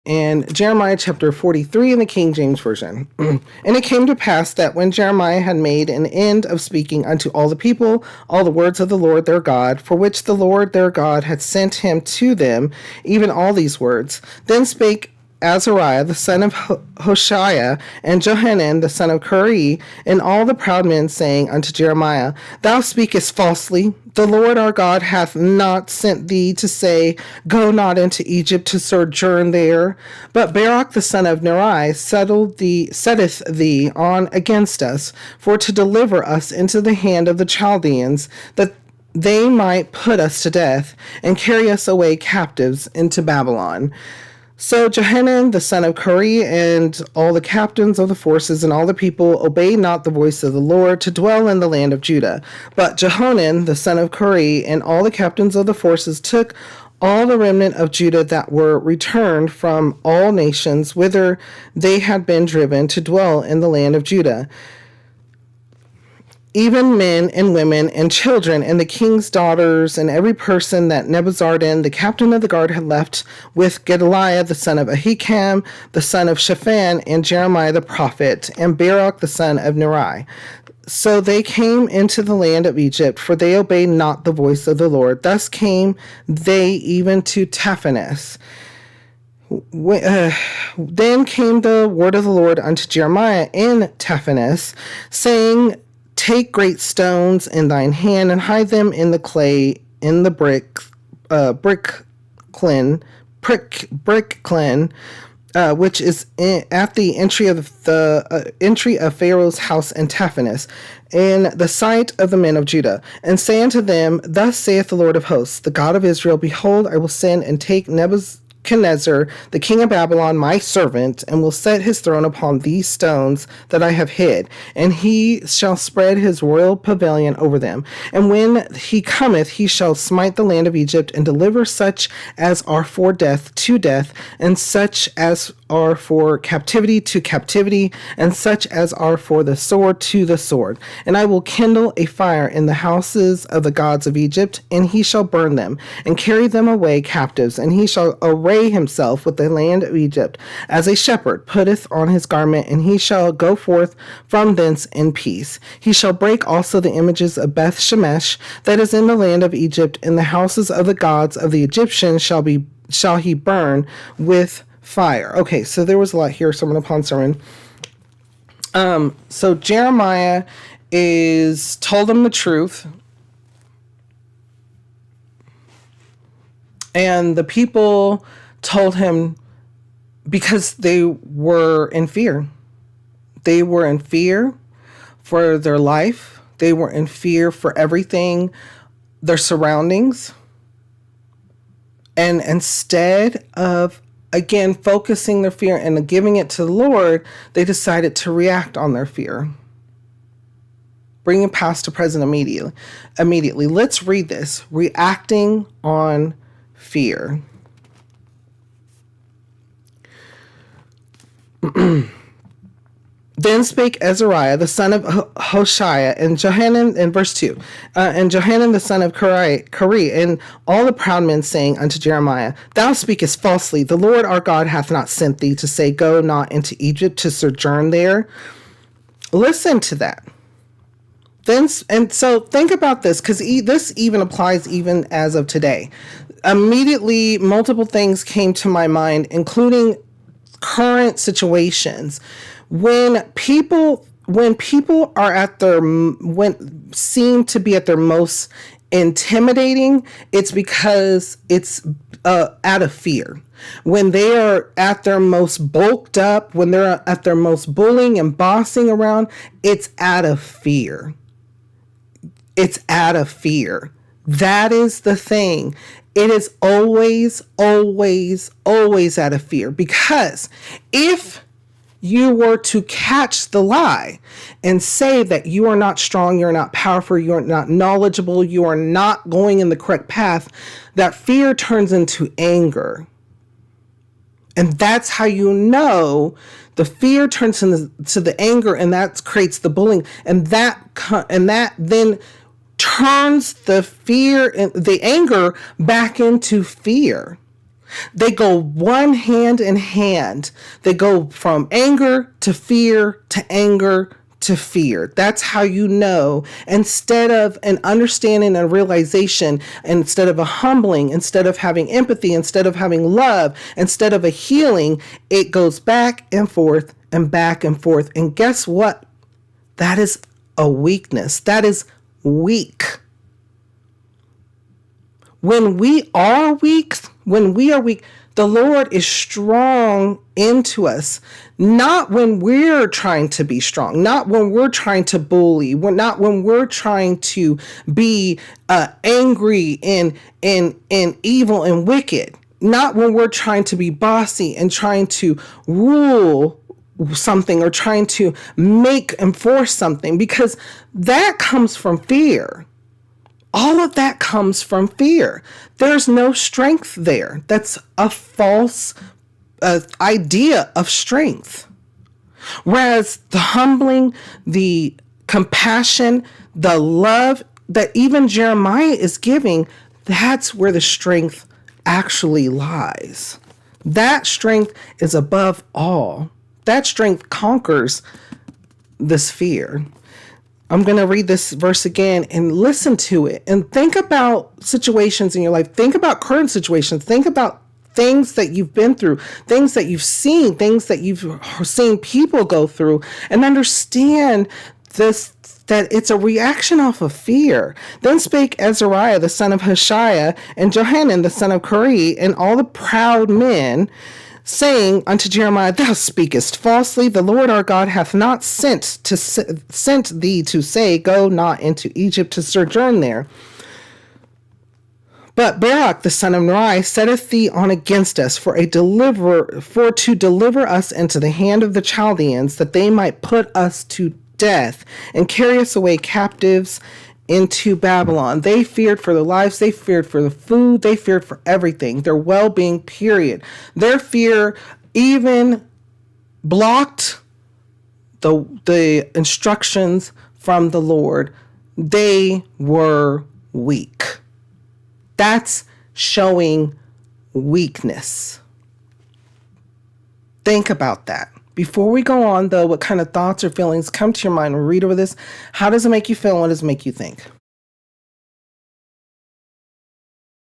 in Jeremiah chapter 43 in the King James Version. And it came to pass that when Jeremiah had made an end of speaking unto all the people all the words of the Lord their God, for which the Lord their God had sent him to them, even all these words, then spake Azariah the son of Hoshea, and Johanan the son of Kari, and all the proud men, saying unto Jeremiah, Thou speakest falsely. The Lord our God hath not sent thee to say, Go not into Egypt to sojourn there. But Baruch the son of Neri setteth thee on against us, for to deliver us into the hand of the Chaldeans, that they might put us to death, and carry us away captives into Babylon. So Johanan the son of Kari and all the captains of the forces and all the people obeyed not the voice of the Lord to dwell in the land of Judah. But Johanan the son of Kari and all the captains of the forces took all the remnant of Judah that were returned from all nations whither they had been driven to dwell in the land of Judah, even men and women and children, and the king's daughters, and every person that Nebuzaradan, the captain of the guard, had left, with Gedaliah the son of Ahikam, the son of Shaphan, and Jeremiah the prophet, and Baruch the son of Neri. So they came into the land of Egypt, for they obeyed not the voice of the Lord. Thus came they even to Taphanes. Then came the word of the Lord unto Jeremiah in Taphanes, saying, Take great stones in thine hand, and hide them in the clay, in the brick kiln, which is at the entry of Pharaoh's house in Taphanes, in the sight of the men of Judah, and say unto them, Thus saith the Lord of hosts, the God of Israel, Behold, I will send and take Nebuchadnezzar, the king of Babylon, my servant, and will set his throne upon these stones that I have hid, and he shall spread his royal pavilion over them. And when he cometh, he shall smite the land of Egypt, and deliver such as are for death to death, and such as are for captivity to captivity, and such as are for the sword to the sword. And I will kindle a fire in the houses of the gods of Egypt, and he shall burn them, and carry them away captives, and he shall array himself with the land of Egypt, as a shepherd putteth on his garment, and he shall go forth from thence in peace. He shall break also the images of Beth Shemesh that is in the land of Egypt, and the houses of the gods of the Egyptians shall he burn with fire. Okay, so there was a lot here, sermon upon sermon. So Jeremiah is told them the truth, and the people told him, because they were in fear. They were in fear for their life. They were in fear for everything, their surroundings. And instead of, again, focusing their fear and giving it to the Lord, they decided to react on their fear. Bringing past to present immediately. Let's read this. Reacting on fear. Then spake Azariah the son of Hoshea, and Johanan, in verse 2, and Johanan the son of Kari, and all the proud men, saying unto Jeremiah, Thou speakest falsely. The Lord our God hath not sent thee to say, Go not into Egypt to sojourn there. Listen to that. Then, and so think about this, because this even applies even as of today. Immediately, multiple things came to my mind, including current situations. When people are at their, when seem to be at their most intimidating, it's because it's out of fear. When they are at their most bulked up, when they're at their most bullying and bossing around, it's out of fear. It's out of fear. That is the thing. It is always, always, always out of fear. Because if you were to catch the lie and say that you are not strong, you're not powerful, you're not knowledgeable, you are not going in the correct path, that fear turns into anger. And that's how you know the fear turns into the anger, and that creates the bullying, and that then turns the fear and the anger back into fear. They go one hand in hand. They go from anger to fear to anger to fear. That's how you know. Instead of an understanding and realization, instead of a humbling, instead of having empathy, instead of having love, instead of a healing, it goes back and forth and back and forth. And guess what? That is a weakness. That is weak. When we are weak, the Lord is strong into us. Not when we're trying to be strong, not when we're trying to bully, not when we're trying to be angry and evil and wicked, not when we're trying to be bossy and trying to rule something or trying to make and force something, because that comes from fear. All of that comes from fear. There's no strength there. That's a false idea of strength. Whereas the humbling, the compassion, the love that even Jeremiah is giving, that's where the strength actually lies. That strength is above all. That strength conquers this fear. I'm going to read this verse again and listen to it and think about situations in your life. Think about current situations. Think about things that you've been through, things that you've seen, things that you've seen people go through, and understand this, that it's a reaction off of fear. Then spake Azariah, the son of Hoshiah, and Johanan, the son of Kareah, and all the proud men, saying unto Jeremiah, Thou speakest falsely. The Lord our God hath not sent thee to say, Go not into Egypt to sojourn there. But Barak the son of Neriah setteth thee on against us for to deliver us into the hand of the Chaldeans, that they might put us to death and carry us away captives into Babylon. They feared for their lives. They feared for the food. They feared for everything, their well-being, period. Their fear even blocked the instructions from the Lord. They were weak. That's showing weakness. Think about that. Before we go on, though, what kind of thoughts or feelings come to your mind when we read over this? How does it make you feel and what does it make you think?